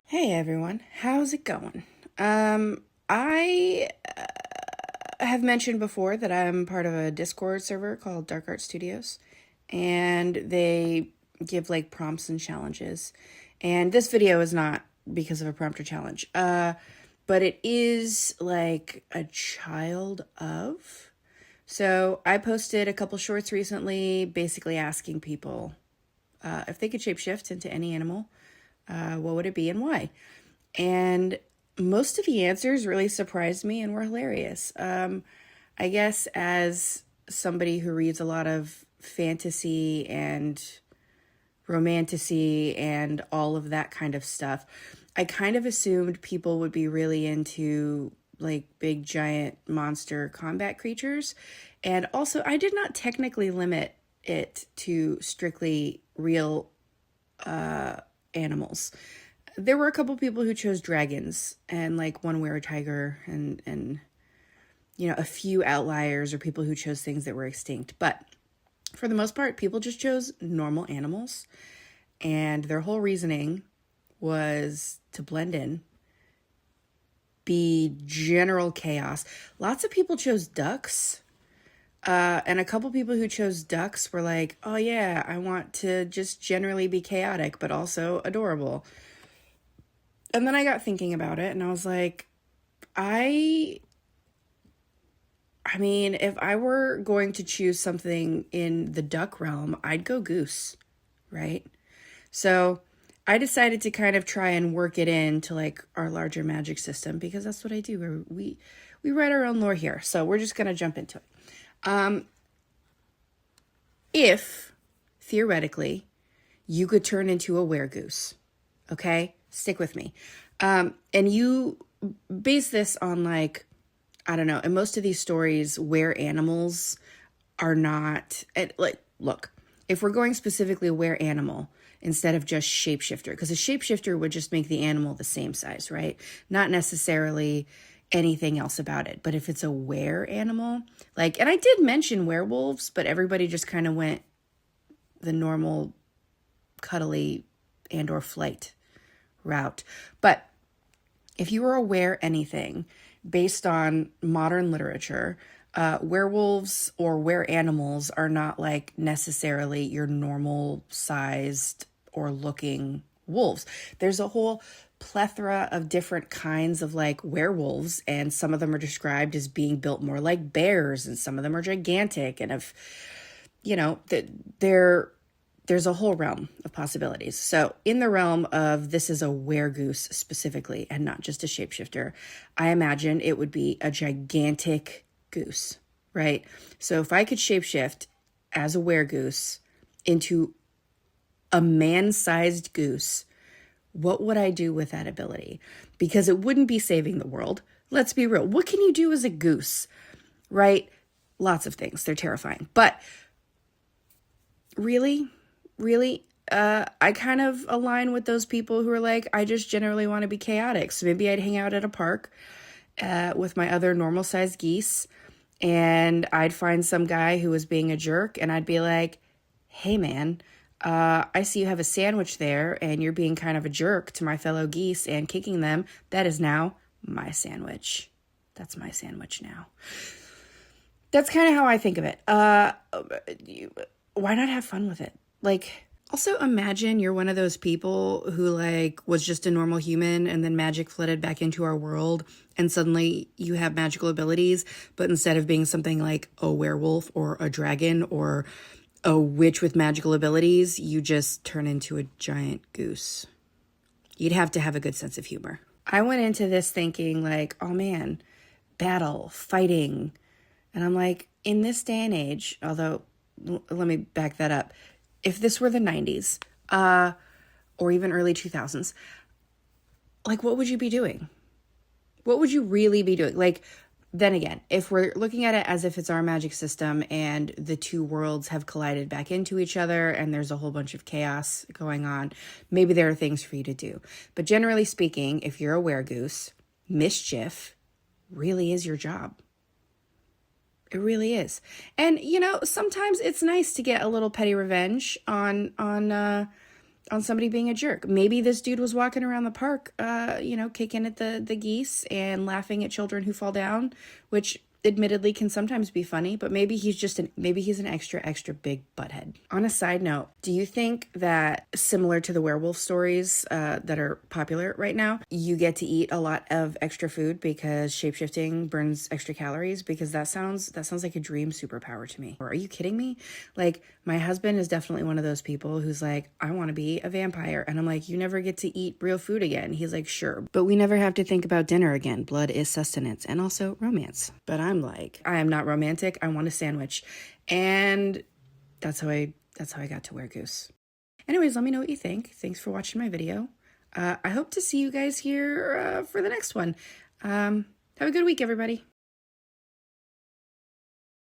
Hey everyone, how's it going? I have mentioned before that I'm part of a Discord server called Dark Art Studios, and they give like prompts and challenges. And this video is not because of a prompt or challenge, but it is like a child of. So I posted a couple shorts recently, basically asking people if they could shapeshift into any animal, what would it be and why? And most of the answers really surprised me and were hilarious. I guess as somebody who reads a lot of fantasy and romantasy and all of that kind of stuff, I kind of assumed people would be really into like big giant monster combat creatures. And also, I did not technically limit it to strictly real animals. There were a couple people who chose dragons and like one were-tiger and a few outliers or people who chose things that were extinct. But for the most part, people just chose normal animals, and their whole reasoning was to blend in, be general chaos. Lots of people chose ducks. And a couple people who chose ducks were like, oh yeah, I want to just generally be chaotic, but also adorable. And then I got thinking about it and I was like, I mean, if I were going to choose something in the duck realm, I'd go goose, right? So I decided to kind of try and work it into like our larger magic system because that's what I do. We write our own lore here. So we're just going to jump into it. If theoretically you could turn into a weregoose, okay? Stick with me. And you base this on like, I don't know, in most of these stories where animals are not, like, look, if we're going specifically where animal instead of just shapeshifter, because a shapeshifter would just make the animal the same size, right? Not necessarily anything else about it. But if it's a were animal, like, and I did mention werewolves, but everybody just kind of went the normal cuddly and or flight route. But if you were aware anything based on modern literature, werewolves or were animals are not like necessarily your normal sized or looking wolves. There's a whole plethora of different kinds of like werewolves, and some of them are described as being built more like bears, and some of them are gigantic, and if there's a whole realm of possibilities. So in the realm of this is a weregoose specifically and not just a shapeshifter, I imagine it would be a gigantic goose, right? So if I could shapeshift as a weregoose into a man-sized goose, what would I do with that ability? Because it wouldn't be saving the world. Let's be real. What can you do as a goose, right? Lots of things. They're terrifying. But really, I kind of align with those people who are like, I just generally want to be chaotic. So maybe I'd hang out at a park with my other normal sized geese, and I'd find some guy who was being a jerk, and I'd be like, hey man, I see you have a sandwich there and you're being kind of a jerk to my fellow geese and kicking them. That is now my sandwich. That's my sandwich now. That's kind of how I think of it. Why not have fun with it? Like, also imagine you're one of those people who like was just a normal human and then magic flooded back into our world and suddenly you have magical abilities, but instead of being something like a werewolf or a dragon or a witch with magical abilities, you just turn into a giant goose. You'd have to have a good sense of humor. I went into this thinking like, oh man, battle, fighting. And I'm like, in this day and age, although let me back that up. If this were the 90s, or even early 2000s, like what would you be doing? What would you really be doing? Like, then again, if we're looking at it as if it's our magic system and the two worlds have collided back into each other and there's a whole bunch of chaos going on, maybe there are things for you to do. But generally speaking, if you're a weregoose, mischief really is your job. It really is. And, sometimes it's nice to get a little petty revenge on on somebody being a jerk. Maybe this dude was walking around the park, kicking at the geese and laughing at children who fall down, which admittedly can sometimes be funny, but maybe he's an extra big butthead. On a side note, do you think that, similar to the werewolf stories that are popular right now, you get to eat a lot of extra food because shapeshifting burns extra calories? Because that sounds like a dream superpower to me. Or are you kidding me? Like, my husband is definitely one of those people who's like, I want to be a vampire. And I'm like, you never get to eat real food again. He's like, sure, but we never have to think about dinner again. Blood is sustenance and also romance. But I'm like, I am not romantic. I want a sandwich. And that's how I got to Weregoose. Anyways, let me know what you think. Thanks for watching my video. I hope to see you guys here for the next one. Have a good week, everybody.